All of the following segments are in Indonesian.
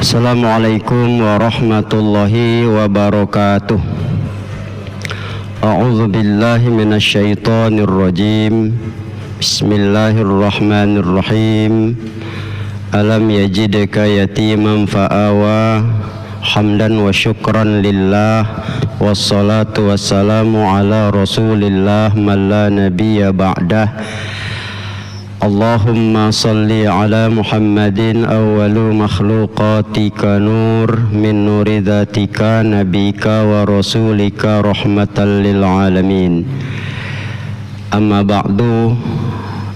Assalamualaikum warahmatullahi wabarakatuh. A'udzu billahi minasyaitonir rajim. Bismillahirrahmanirrahim. Alam yajidka yatiman fa'awa. Hamdan wa syukran lillah. Wassalatu wassalamu ala rasulillah man la nabiyya ba'dah. Allahumma salli ala Muhammadin awwalu makhluqatika nur min nuri dhatika nabika wa rasulika rahmatan lil alamin. Amma ba'du.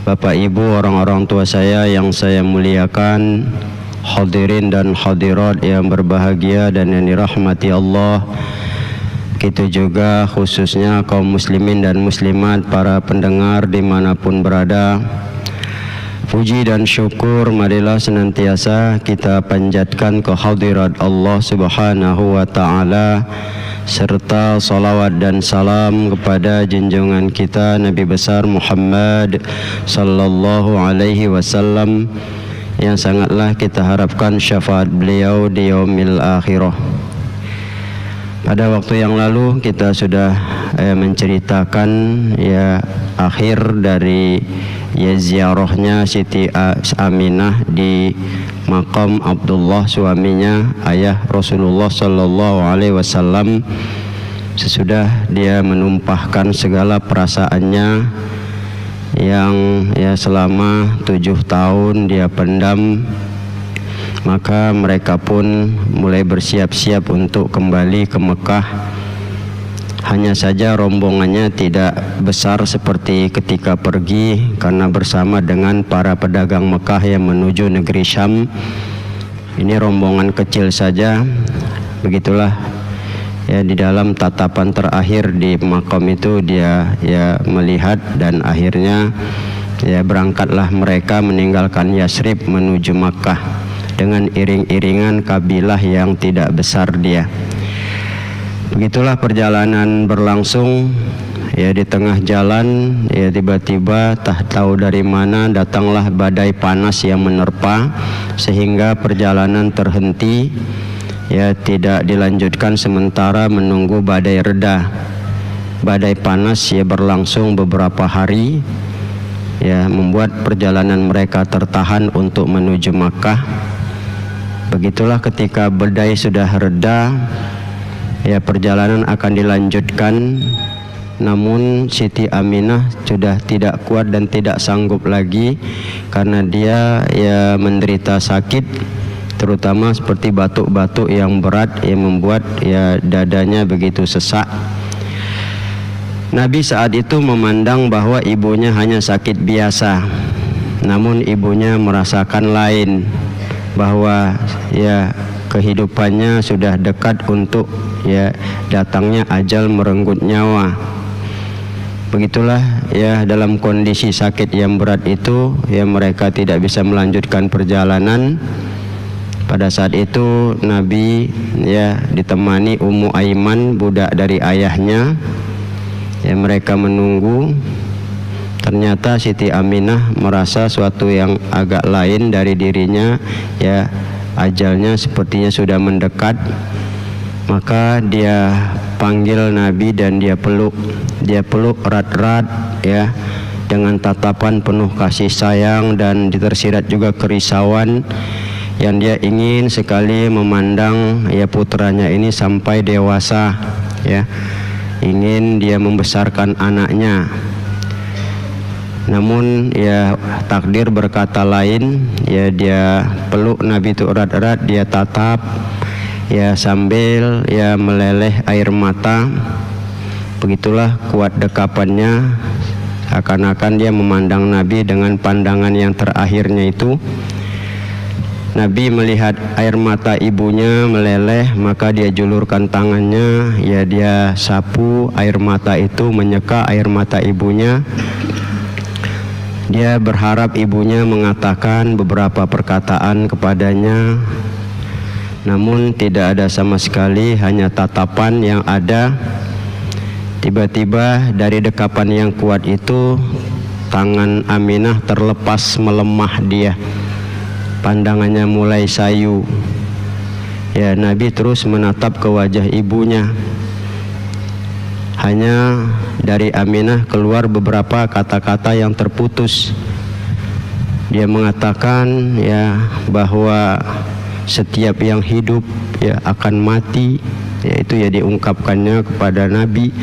Bapak Ibu, orang-orang tua saya yang saya muliakan, hadirin dan hadirat yang berbahagia dan yang dirahmati Allah, begitu juga khususnya kaum muslimin dan muslimat, para pendengar dimanapun berada. Puji dan syukur marilah senantiasa kita panjatkan ke hadirat Allah Subhanahu wa ta'ala, serta salawat dan salam kepada junjungan kita Nabi besar Muhammad sallallahu alaihi wasallam, yang sangatlah kita harapkan syafaat beliau di yaumil akhirah. Pada waktu yang lalu kita sudah menceritakan akhir dari ziarahnya Siti Aminah di makam Abdullah, suaminya ayah Rasulullah sallallahu alaihi wasallam, sesudah dia menumpahkan segala perasaannya yang selama 7 tahun dia pendam. Maka mereka pun mulai bersiap-siap untuk kembali ke Mekah. Hanya saja rombongannya tidak besar seperti ketika pergi, karena bersama dengan para pedagang Mekah yang menuju negeri Syam. Ini rombongan kecil saja. Begitulah di dalam tatapan terakhir di makam itu dia melihat, dan akhirnya berangkatlah mereka meninggalkan Yasrib menuju Makkah dengan iring-iringan kabilah yang tidak besar dia. Begitulah perjalanan berlangsung. Di tengah jalan tiba-tiba tak tahu dari mana datanglah badai panas yang menerpa, sehingga perjalanan terhenti, tidak dilanjutkan sementara menunggu badai reda. Badai panas berlangsung beberapa hari, membuat perjalanan mereka tertahan untuk menuju Makkah. Begitulah ketika badai sudah reda, perjalanan akan dilanjutkan. Namun Siti Aminah sudah tidak kuat dan tidak sanggup lagi, karena dia menderita sakit, terutama seperti batuk-batuk yang berat yang membuat dadanya begitu sesak. Nabi saat itu memandang bahwa ibunya hanya sakit biasa, namun ibunya merasakan lain, bahwa kehidupannya sudah dekat untuk datangnya ajal merenggut nyawa. Begitulah dalam kondisi sakit yang berat itu mereka tidak bisa melanjutkan perjalanan. Pada saat itu Nabi ditemani Ummu Aiman, budak dari ayahnya. Mereka menunggu. Ternyata Siti Aminah merasa suatu yang agak lain dari dirinya, ajalnya sepertinya sudah mendekat. Maka dia panggil Nabi dan dia peluk erat-erat dengan tatapan penuh kasih sayang, dan tersirat juga kerisauan yang dia ingin sekali memandang putranya ini sampai dewasa, ingin dia membesarkan anaknya. Namun takdir berkata lain. Dia peluk Nabi itu erat-erat, dia tatap sambil meleleh air mata. Begitulah kuat dekapannya, akan-akan dia memandang Nabi dengan pandangan yang terakhirnya itu. Nabi melihat air mata ibunya meleleh, maka dia julurkan tangannya, dia sapu air mata itu, menyeka air mata ibunya. Dia berharap ibunya mengatakan beberapa perkataan kepadanya, namun tidak ada sama sekali, hanya tatapan yang ada. Tiba-tiba dari dekapan yang kuat itu, tangan Aminah terlepas, melemah dia. Pandangannya mulai sayu. Ya, Nabi terus menatap ke wajah ibunya. Hanya dari Aminah keluar beberapa kata-kata yang terputus. Dia mengatakan ya bahwa setiap yang hidup ya akan mati, yaitu ya diungkapkannya kepada Nabi.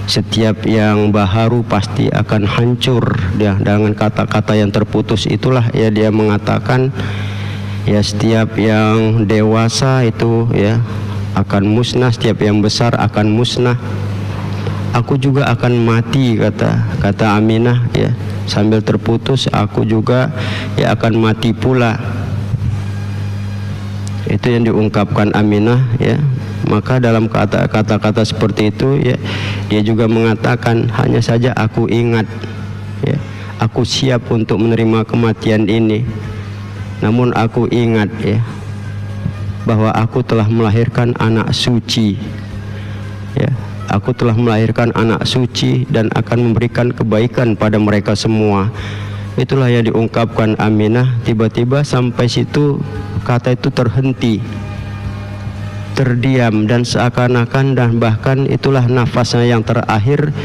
Setiap yang baharu pasti akan hancur. Ya, dengan kata-kata yang terputus itulah ya dia mengatakan ya setiap yang dewasa itu ya akan musnah, setiap yang besar akan musnah. Aku juga akan mati, kata Aminah ya, sambil terputus, aku juga ya akan mati pula. Itu yang diungkapkan Aminah ya. Maka dalam kata-kata seperti itu ya, dia juga mengatakan, hanya saja aku ingat ya, aku siap untuk menerima kematian ini. Namun aku ingat ya bahwa aku telah melahirkan anak suci ya, aku telah melahirkan anak suci dan akan memberikan kebaikan pada mereka semua. Itulah yang diungkapkan Aminah. Tiba-tiba sampai situ kata itu terhenti, terdiam, dan seakan-akan dan bahkan itulah nafasnya yang terakhir,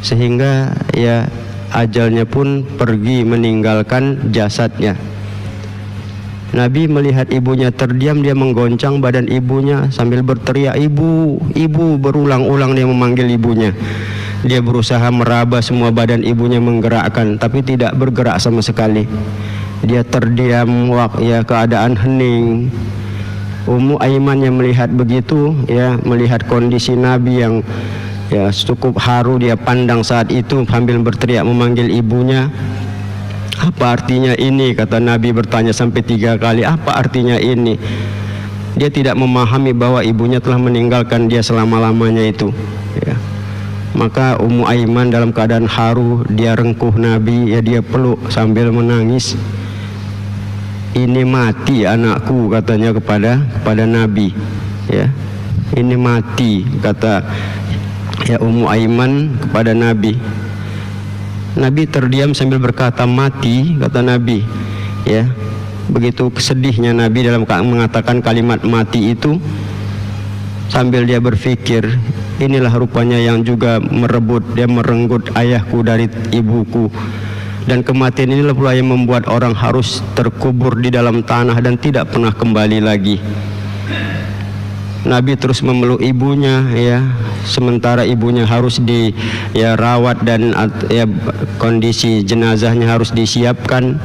sehingga ya ajalnya pun pergi meninggalkan jasadnya. Nabi melihat ibunya terdiam, dia menggoncang badan ibunya sambil berteriak, ibu, ibu, berulang-ulang dia memanggil ibunya. Dia berusaha meraba semua badan ibunya menggerakkan, tapi tidak bergerak sama sekali. Dia terdiam, ya keadaan hening. Ummu Aiman yang melihat begitu, ya melihat kondisi Nabi yang ya cukup haru dia pandang saat itu sambil berteriak memanggil ibunya. Apa artinya ini? Kata Nabi bertanya sampai 3 kali, apa artinya ini? Dia tidak memahami bahwa ibunya telah meninggalkan dia selama-lamanya itu ya. Maka Ummu Aiman dalam keadaan haru, dia rengkuh Nabi, ya dia peluk sambil menangis. Ini mati anakku, katanya kepada Nabi ya. Ini mati, kata ya Ummu Aiman kepada Nabi. Nabi terdiam sambil berkata, mati, kata Nabi ya. Begitu kesedihnya Nabi dalam mengatakan kalimat mati itu, sambil dia berpikir, inilah rupanya yang juga dia merenggut ayahku dari ibuku. Dan kematian inilah pula yang membuat orang harus terkubur di dalam tanah dan tidak pernah kembali lagi. Nabi terus memeluk ibunya ya, sementara ibunya harus rawat dan ya kondisi jenazahnya harus disiapkan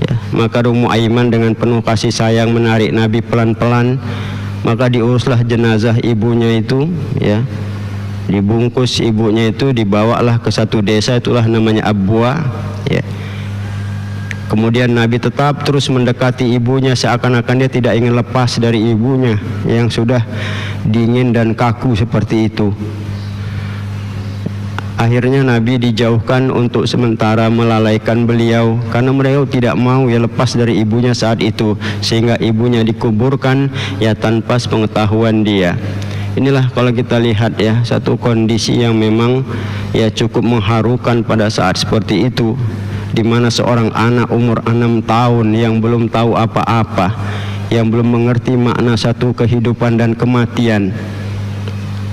ya. Maka Ummu Aiman dengan penuh kasih sayang menarik Nabi pelan-pelan, maka diuruslah jenazah ibunya itu ya. Dibungkus ibunya itu, dibawalah ke satu desa, itulah namanya Abwa ya. Kemudian Nabi tetap terus mendekati ibunya, seakan-akan dia tidak ingin lepas dari ibunya yang sudah dingin dan kaku seperti itu. Akhirnya Nabi dijauhkan untuk sementara melalaikan beliau, karena beliau tidak mau ya lepas dari ibunya saat itu, sehingga ibunya dikuburkan ya tanpa sepengetahuan dia. Inilah kalau kita lihat ya satu kondisi yang memang ya cukup mengharukan pada saat seperti itu, di mana seorang anak umur 6 tahun yang belum tahu apa-apa, yang belum mengerti makna satu kehidupan dan kematian,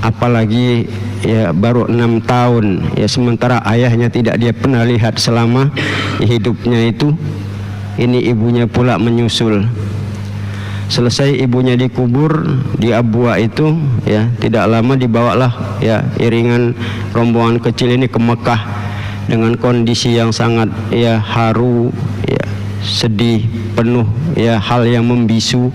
apalagi ya baru 6 tahun ya, sementara ayahnya tidak dia pernah lihat selama hidupnya itu. Ini ibunya pula menyusul. Selesai ibunya dikubur di Abwa itu ya, tidak lama dibawalah ya iringan rombongan kecil ini ke Mekah dengan kondisi yang sangat ya haru ya, sedih, penuh ya hal yang membisu.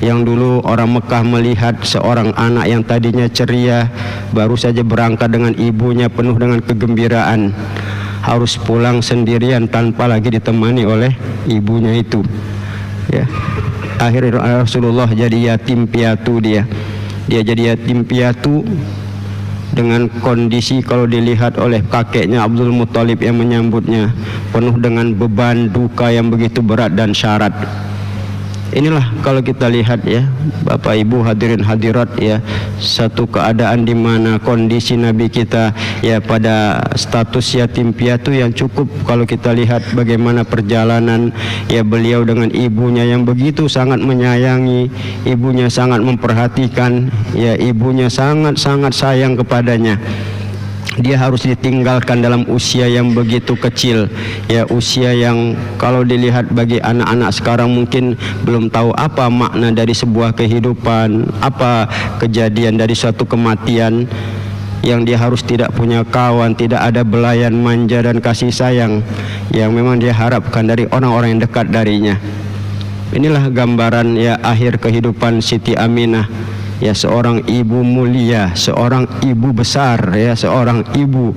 Yang dulu orang Mekah melihat seorang anak yang tadinya ceria, baru saja berangkat dengan ibunya penuh dengan kegembiraan, harus pulang sendirian tanpa lagi ditemani oleh ibunya itu ya. Akhirnya Rasulullah jadi yatim piatu, dia jadi yatim piatu dengan kondisi kalau dilihat oleh kakeknya Abdul Muthalib yang menyambutnya penuh dengan beban duka yang begitu berat dan syarat Inilah kalau kita lihat ya, Bapak Ibu hadirin hadirat ya, satu keadaan di mana kondisi Nabi kita ya pada status yatim piatu yang cukup. Kalau kita lihat bagaimana perjalanan ya beliau dengan ibunya yang begitu sangat menyayangi, ibunya sangat memperhatikan ya, ibunya sangat sayang kepadanya. Dia harus ditinggalkan dalam usia yang begitu kecil ya, usia yang kalau dilihat bagi anak-anak sekarang mungkin belum tahu apa makna dari sebuah kehidupan, apa kejadian dari suatu kematian, yang dia harus tidak punya kawan, tidak ada belayan manja dan kasih sayang yang memang dia harapkan dari orang-orang yang dekat darinya. Inilah gambaran ya akhir kehidupan Siti Aminah ya, seorang ibu mulia, seorang ibu besar ya, seorang ibu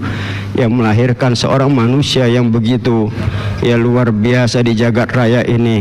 yang melahirkan seorang manusia yang begitu ya luar biasa di jagat raya ini.